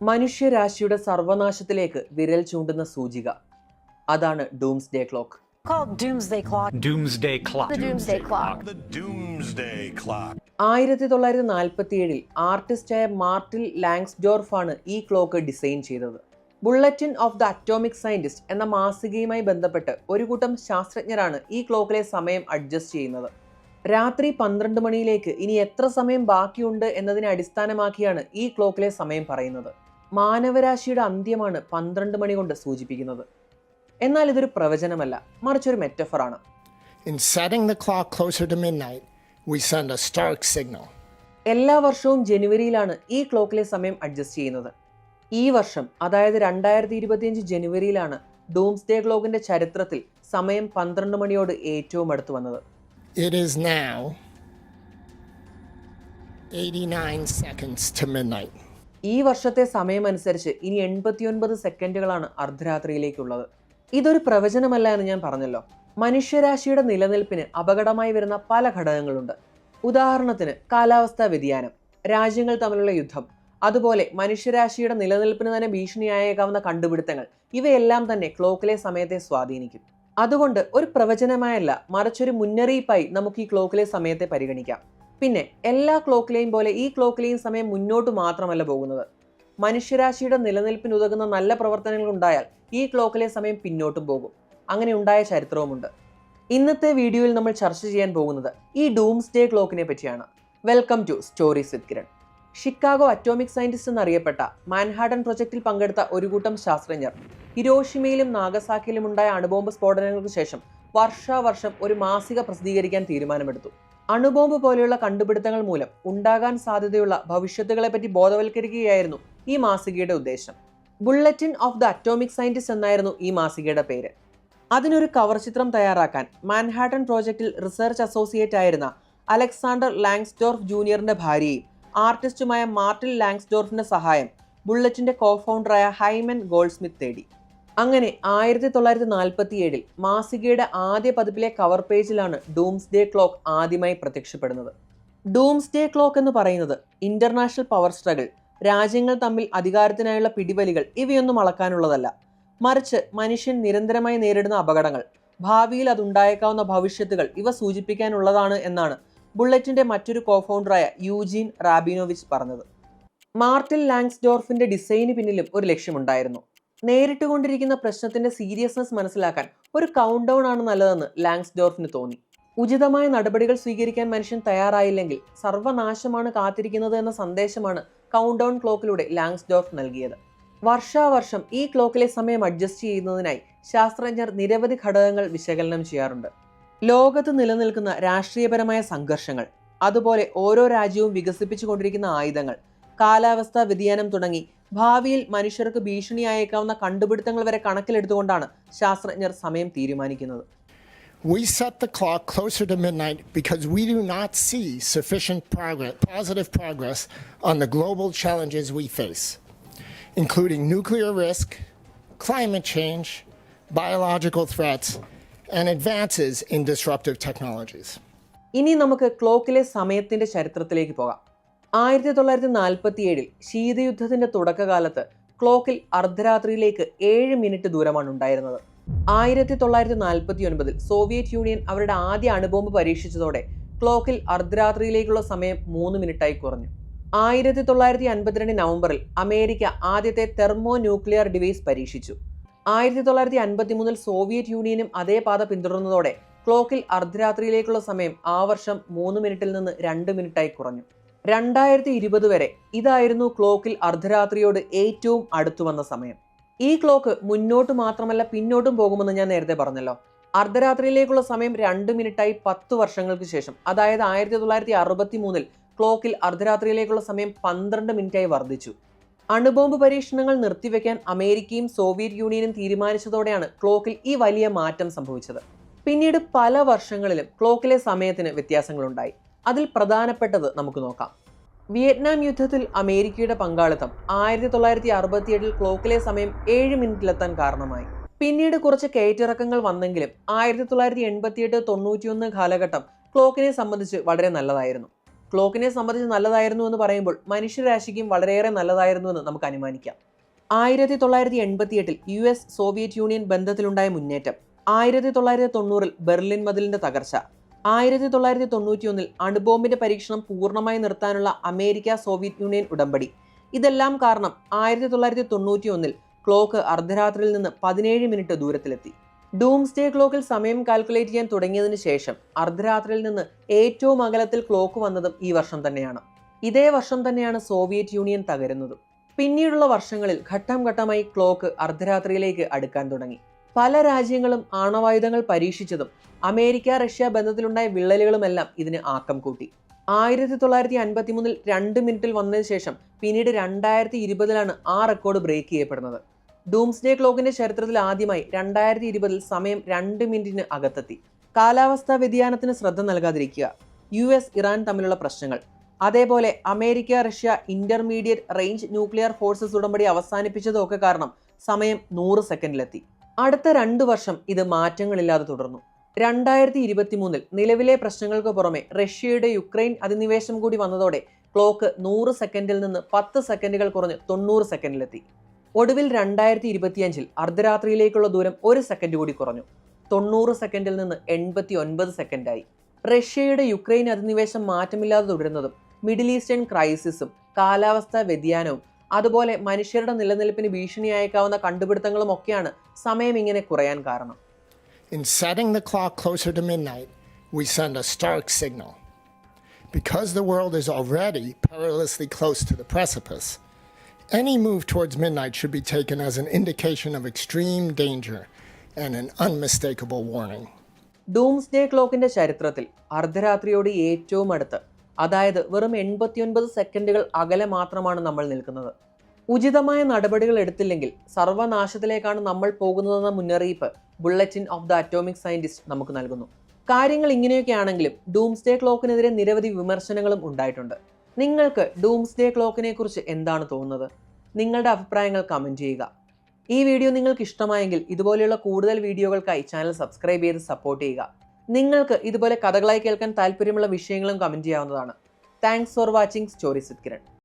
മനുഷ്യരാശിയുടെ സർവനാശത്തിലേക്ക് വിരൽ ചൂണ്ടുന്ന സൂചിക. അതാണ് doomsday clock. Called Doomsday Clock. Doomsday Clock. The Doomsday Clock. The Doomsday Clock. 1947 ആർട്ടിസ്റ്റായ Martin ലാങ്സ്ഡോർഫ് ആണ് ഈ ക്ലോക്ക് ഡിസൈൻ ചെയ്തത്. Bulletin of the atomic scientist എന്ന മാസികയുമായി ബന്ധപ്പെട്ട് ഒരു കൂട്ടം ശാസ്ത്രജ്ഞരാണ് ഈ ക്ലോക്കിലെ സമയം അഡ്ജസ്റ്റ് ചെയ്യുന്നത്. രാത്രി 12 മണിയിലേക്ക് ഇനി എത്ര സമയം ബാക്കിയുണ്ട് എന്നതിനെ അടിസ്ഥാനമാക്കിയാണ് ഈ ക്ലോക്കിലെ സമയം പറയുന്നത്. മാനവരാശിയുടെ അന്ത്യമാണ് 12 മണി കൊണ്ട് സൂചിപ്പിക്കുന്നത്. എന്നാൽ ഇതൊരു പ്രവചനമല്ല, മറിച്ചൊരു മെറ്റഫറാണ്. In setting the clock closer to midnight, we send a stark signal. എല്ലാ വർഷവും ജനുവരിയിലാണ് ഈ ക്ലോക്കിലെ സമയം അഡ്ജസ്റ്റ് ചെയ്യുന്നത്. ഈ വർഷം, അതായത് 2025 ജനുവരിയിലാണ് ഡൂംസ്ഡേ ക്ലോക്കിന്റെ ചരിത്രത്തിൽ സമയം 12 മണിയോട് ഏറ്റവും അടുത്ത് വന്നത്. It is now 89 seconds to midnight. ഈ വർഷത്തെ സമയമനുസരിച്ച് ഇനി 89 സെക്കൻഡുകളാണ് അർദ്ധരാത്രിയിലേക്കുള്ളത്. ഇതൊരു പ്രവചനമല്ല എന്ന് ഞാൻ പറഞ്ഞല്ലോ. മനുഷ്യരാശിയുടെ നിലനിൽപ്പിന് അപകടമായി വരുന്ന പല ഘടകങ്ങളുണ്ട്. ഉദാഹരണത്തിന് കാലാവസ്ഥാ വ്യതിയാനം, രാജ്യങ്ങൾ തമ്മിലുള്ള യുദ്ധം, അതുപോലെ മനുഷ്യരാശിയുടെ നിലനിൽപ്പിന് തന്നെ ഭീഷണിയായേക്കാവുന്ന കണ്ടുപിടുത്തങ്ങൾ, ഇവയെല്ലാം തന്നെ ക്ലോക്കിലെ സമയത്തെ സ്വാധീനിക്കും. അതുകൊണ്ട് ഒരു പ്രവചനമായല്ല, മറിച്ചൊരു മുന്നറിയിപ്പായി നമുക്ക് ഈ ക്ലോക്കിലെ സമയത്തെ പരിഗണിക്കാം. പിന്നെ എല്ലാ ക്ലോക്കിലെയും പോലെ ഈ ക്ലോക്കിലെയും സമയം മുന്നോട്ട് മാത്രമല്ല പോകുന്നത്. മനുഷ്യരാശിയുടെ നിലനിൽപ്പിന് ഉതകുന്ന നല്ല പ്രവർത്തനങ്ങൾ ഉണ്ടായാൽ ഈ ക്ലോക്കിലെ സമയം പിന്നോട്ടും പോകും. അങ്ങനെ ഉണ്ടായ ചരിത്രവുമുണ്ട്. ഇന്നത്തെ വീഡിയോയിൽ നമ്മൾ ചർച്ച ചെയ്യാൻ പോകുന്നത് ഈ ഡൂംസ്ഡേ ക്ലോക്കിനെ പറ്റിയാണ്. Welcome to stories with Kiran. Chicago atomic scientist എന്നറിയപ്പെട്ട മാൻഹാട്ടൻ പ്രൊജക്റ്റിൽ പങ്കെടുത്ത ഒരു കൂട്ടം ശാസ്ത്രജ്ഞർ ഹിരോഷിമയിലും നാഗസാക്കിയിലും ഉണ്ടായ അണുബോംബ് സ്ഫോടനങ്ങൾക്ക് ശേഷം വർഷാവർഷം ഒരു മാസിക പ്രസിദ്ധീകരിക്കാൻ തീരുമാനമെടുത്തു. അണുബോംബ് പോലെയുള്ള കണ്ടുപിടുത്തങ്ങൾ മൂലം ഉണ്ടാകാൻ സാധ്യതയുള്ള ഭവിഷ്യത്തുകളെപ്പറ്റി ബോധവൽക്കരിക്കുകയായിരുന്നു ഈ മാസികയുടെ ഉദ്ദേശം. Bulletin of the atomic scientist എന്നായിരുന്നു ഈ മാസികയുടെ പേര്. അതിനൊരു കവർ ചിത്രം തയ്യാറാക്കാൻ മാൻഹാട്ടൻ പ്രോജക്റ്റിൽ റിസർച്ച് അസോസിയേറ്റ് ആയിരുന്ന അലക്സാണ്ടർ ലാങ്സ്ഡോർഫ് ജൂനിയറിന്റെ ഭാര്യയും ആർട്ടിസ്റ്റുമായ മാർട്ടിൻ ലാങ്സ്ഡോർഫിന്റെ സഹായം ബുള്ളറ്റിന്റെ കോഫൗണ്ടറായ ഹൈമൻ ഗോൾഡ്സ്മിത്ത് തേടി. അങ്ങനെ 1947 മാസികയുടെ ആദ്യ പതിപ്പിലെ കവർ പേജിലാണ് ഡൂംസ്ഡേ ക്ലോക്ക് ആദ്യമായി പ്രത്യക്ഷപ്പെടുന്നത്. ഡൂംസ്ഡേ ക്ലോക്ക് എന്ന് പറയുന്നത് ഇന്റർനാഷണൽ പവർ സ്ട്രഗിൾ, രാജ്യങ്ങൾ തമ്മിൽ അധികാരത്തിനായുള്ള പിടിവലികൾ ഇവയൊന്നും അളക്കാനുള്ളതല്ല, മറിച്ച് മനുഷ്യൻ നിരന്തരമായി നേരിടുന്ന അപകടങ്ങൾ, ഭാവിയിൽ അതുണ്ടായേക്കാവുന്ന ഭവിഷ്യത്തുകൾ ഇവ സൂചിപ്പിക്കാനുള്ളതാണ് എന്നാണ് ബുള്ളറ്റിന്റെ മറ്റൊരു കോഫൗണ്ടറായ യൂജീൻ റാബിനോവിച്ച് പറഞ്ഞത്. മാർട്ടിൻ ലാങ്സ്ഡോർഫിന്റെ ഡിസൈന് പിന്നിലും ഒരു ലക്ഷ്യമുണ്ടായിരുന്നു. നേരിട്ട് കൊണ്ടിരിക്കുന്ന പ്രശ്നത്തിന്റെ സീരിയസ്നെസ് മനസ്സിലാക്കാൻ ഒരു കൗണ്ട് ഡൗൺ ആണ് നല്ലതെന്ന് ലാങ്സ്ഡോർഫിന് തോന്നി. ഉചിതമായ നടപടികൾ സ്വീകരിക്കാൻ മനുഷ്യൻ തയ്യാറായില്ലെങ്കിൽ സർവനാശമാണ് കാത്തിരിക്കുന്നത് എന്ന സന്ദേശമാണ് കൗണ്ട് ഡൗൺ ക്ലോക്കിലൂടെ ലാങ്സ്ഡോർഫ് നൽകിയത്. വർഷാവർഷം ഈ ക്ലോക്കിലെ സമയം അഡ്ജസ്റ്റ് ചെയ്യുന്നതിനായി ശാസ്ത്രജ്ഞർ നിരവധി ഘടകങ്ങൾ വിശകലനം ചെയ്യാറുണ്ട്. ലോകത്ത് നിലനിൽക്കുന്ന രാഷ്ട്രീയപരമായ സംഘർഷങ്ങൾ, അതുപോലെ ഓരോ രാജ്യവും വികസിപ്പിച്ചു കൊണ്ടിരിക്കുന്ന ആയുധങ്ങൾ, കാലാവസ്ഥാ വ്യതിയാനം തുടങ്ങി ഭാവിയിൽ മനുഷ്യർക്ക് ഭീഷണിയായേക്കാവുന്ന കണ്ടുപിടുത്തങ്ങൾ വരെ കണക്കിലെടുത്തുകൊണ്ടാണ് ശാസ്ത്രജ്ഞർ സമയം തീരുമാനിക്കുന്നത്. We set the clock closer to midnight because we do not see sufficient positive progress on the global challenges we face, including nuclear risk, climate change, biological threats, and advances in disruptive technologies. ഇനി നമുക്ക് ക്ലോക്കിലെ സമയത്തിന്റെ ചരിത്രത്തിലേക്ക് പോകാം. 1947 ശീതയുദ്ധത്തിന്റെ തുടക്കകാലത്ത് ക്ലോക്കിൽ അർദ്ധരാത്രിയിലേക്ക് 7 minute ദൂരമാണ് ഉണ്ടായിരുന്നത്. 1949 Soviet union അവരുടെ ആദ്യ അണുബോംബ് പരീക്ഷിച്ചതോടെ ക്ലോക്കിൽ അർദ്ധരാത്രിയിലേക്കുള്ള സമയം 3 മിനിറ്റായി കുറഞ്ഞു. 1952 നവംബറിൽ അമേരിക്ക ആദ്യത്തെ തെർമോ ന്യൂക്ലിയർ ഡിവൈസ് പരീക്ഷിച്ചു. 1953 സോവിയറ്റ് യൂണിയനും അതേ പാത പിന്തുടർന്നതോടെ ക്ലോക്കിൽ അർദ്ധരാത്രിയിലേക്കുള്ള സമയം ആ വർഷം 3 മിനിറ്റിൽ നിന്ന് 2 മിനിറ്റായി കുറഞ്ഞു. 2020 വരെ ഇതായിരുന്നു ക്ലോക്കിൽ അർദ്ധരാത്രിയോട് ഏറ്റവും അടുത്തു വന്ന സമയം. ഈ ക്ലോക്ക് മുന്നോട്ട് മാത്രമല്ല പിന്നോട്ടും പോകുമെന്ന് ഞാൻ നേരത്തെ പറഞ്ഞല്ലോ. അർദ്ധരാത്രിയിലേക്കുള്ള സമയം 2 മിനിറ്റായി 10 വർഷങ്ങൾക്ക് ശേഷം, അതായത് 1963 ക്ലോക്കിൽ അർദ്ധരാത്രിയിലേക്കുള്ള സമയം 12 മിനിറ്റായി വർദ്ധിച്ചു. അണുബോംബ് പരീക്ഷണങ്ങൾ നിർത്തിവെക്കാൻ അമേരിക്കയും സോവിയറ്റ് യൂണിയനും തീരുമാനിച്ചതോടെയാണ് ക്ലോക്കിൽ ഈ വലിയ മാറ്റം സംഭവിച്ചത്. പിന്നീട് പല വർഷങ്ങളിലും ക്ലോക്കിലെ സമയത്തിന് വ്യത്യാസങ്ങളുണ്ടായി. അതിൽ പ്രധാനപ്പെട്ടത് നമുക്ക് നോക്കാം. വിയറ്റ്നാം യുദ്ധത്തിൽ അമേരിക്കയുടെ പങ്കാളിത്തം 1967 ക്ലോക്കിലെ സമയം 7 മിനിറ്റിലെത്താൻ കാരണമായി. പിന്നീട് കുറച്ച് കയറ്റിറക്കങ്ങൾ വന്നെങ്കിലും 1988-91 കാലഘട്ടം ക്ലോക്കിനെ സംബന്ധിച്ച് വളരെ നല്ലതായിരുന്നു. ക്ലോക്കിനെ സംബന്ധിച്ച് നല്ലതായിരുന്നു എന്ന് പറയുമ്പോൾ മനുഷ്യരാശിക്കും വളരെയേറെ നല്ലതായിരുന്നു എന്ന് നമുക്ക് അനുമാനിക്കാം. 1988 US സോവിയറ്റ് യൂണിയൻ ബന്ധത്തിലുണ്ടായ മുന്നേറ്റം, 1990 ബെർലിൻ മതിലിന്റെ തകർച്ച, 1991 അണുബോംബിന്റെ പരീക്ഷണം പൂർണ്ണമായി നിർത്താനുള്ള അമേരിക്ക സോവിയറ്റ് യൂണിയൻ ഉടമ്പടി, ഇതെല്ലാം കാരണം 1991 ക്ലോക്ക് അർദ്ധരാത്രിയിൽ നിന്ന് 17 മിനിറ്റ് ദൂരത്തിലെത്തി. ഡൂംസ്ഡേ ക്ലോക്കിൽ സമയം കാൽക്കുലേറ്റ് ചെയ്യാൻ തുടങ്ങിയതിനു ശേഷം അർദ്ധരാത്രിയിൽ നിന്ന് ഏറ്റവും അകലത്തിൽ ക്ലോക്ക് വന്നതും ഈ വർഷം തന്നെയാണ്. ഇതേ വർഷം തന്നെയാണ് സോവിയറ്റ് യൂണിയൻ തകരുന്നതും. പിന്നീടുള്ള വർഷങ്ങളിൽ ഘട്ടം ഘട്ടമായി ക്ലോക്ക് അർദ്ധരാത്രിയിലേക്ക് അടുക്കാൻ തുടങ്ങി. പല രാജ്യങ്ങളും ആണവായുധങ്ങൾ പരീക്ഷിച്ചതും അമേരിക്ക റഷ്യ ബന്ധത്തിലുണ്ടായ വിള്ളലുകളുമെല്ലാം ഇതിന് ആക്കം കൂട്ടി. 1953 2 മിനിറ്റിൽ വന്നതിന് ശേഷം പിന്നീട് 2020 ആ റെക്കോർഡ് ബ്രേക്ക് ചെയ്യപ്പെടുന്നത്. ഡൂംസ്ഡേ ക്ലോക്കിന്റെ ചരിത്രത്തിൽ ആദ്യമായി 2020 സമയം 2 മിനിറ്റിന് അകത്തെത്തി. കാലാവസ്ഥാ വ്യതിയാനത്തിന് ശ്രദ്ധ നൽകാതിരിക്കുക, US ഇറാൻ തമ്മിലുള്ള പ്രശ്നങ്ങൾ, അതേപോലെ America Russia intermediate range nuclear forces ഉടമ്പടി അവസാനിപ്പിച്ചതൊക്കെ കാരണം സമയം 100 സെക്കൻഡിലെത്തി. അടുത്ത 2 വർഷം ഇത് മാറ്റങ്ങളില്ലാതെ തുടർന്നു. 2023 നിലവിലെ പ്രശ്നങ്ങൾക്ക് പുറമെ റഷ്യയുടെ യുക്രൈൻ അധിനിവേശം കൂടി വന്നതോടെ ക്ലോക്ക് 100 സെക്കൻഡിൽ നിന്ന് 10 സെക്കൻഡുകൾ കുറഞ്ഞ് 90 സെക്കൻഡിലെത്തി. ഒടുവിൽ 2025 അർദ്ധരാത്രിയിലേക്കുള്ള ദൂരം 1 സെക്കൻഡ് കൂടി കുറഞ്ഞു, 90 സെക്കൻഡിൽ നിന്ന് 89 സെക്കൻഡായി. റഷ്യയുടെ യുക്രൈൻ അധിനിവേശം മാറ്റമില്ലാതെ തുടരുന്നതും മിഡിൽ ഈസ്റ്റേൺ ക്രൈസിസും കാലാവസ്ഥാ വ്യതിയാനവും അതുപോലെ മനുഷ്യരുടെ നിലനിൽപ്പിന് ഭീഷണിയായേക്കാവുന്ന കണ്ടുപിടുത്തങ്ങളും ഒക്കെയാണ് സമയം ഇങ്ങനെ കുറയാൻ കാരണം. In setting the clock closer to midnight, we send a stark signal. Because the world is already perilously close to the precipice, any move towards midnight should be taken as an indication of extreme danger and an unmistakable warning. Doomsday ക്ലോക്കിന്റെ ചരിത്രത്തിൽ അർദ്ധരാത്രിയോട് ഏറ്റവും അടുത്ത്, അതായത് വെറും 89 സെക്കൻഡുകൾ അകലെ മാത്രമാണ് നമ്മൾ നിൽക്കുന്നത്. ഉചിതമായ നടപടികൾ എടുത്തില്ലെങ്കിൽ സർവനാശത്തിലേക്കാണ് നമ്മൾ പോകുന്നതെന്ന മുന്നറിയിപ്പ് bulletin of the atomic scientist നമുക്ക് നൽകുന്നു. കാര്യങ്ങൾ ഇങ്ങനെയൊക്കെയാണെങ്കിലും ഡൂംസ്ഡേ ക്ലോക്കിനെതിരെ നിരവധി വിമർശനങ്ങളും ഉണ്ടായിട്ടുണ്ട്. നിങ്ങൾക്ക് ഡൂംസ്ഡേ ക്ലോക്കിനെ കുറിച്ച് എന്താണ് തോന്നുന്നത്? നിങ്ങളുടെ അഭിപ്രായങ്ങൾ കമൻറ്റ് ചെയ്യുക. ഈ വീഡിയോ നിങ്ങൾക്ക് ഇഷ്ടമായെങ്കിൽ ഇതുപോലെയുള്ള കൂടുതൽ വീഡിയോകൾക്കായി ചാനൽ സബ്സ്ക്രൈബ് ചെയ്ത് സപ്പോർട്ട് ചെയ്യുക. നിങ്ങൾക്ക് ഇതുപോലെ കഥകളായി കേൾക്കാൻ താല്പര്യമുള്ള വിഷയങ്ങളും കമൻറ്റ് ചെയ്യാവുന്നതാണ്. Thanks for watching stories with Kiran.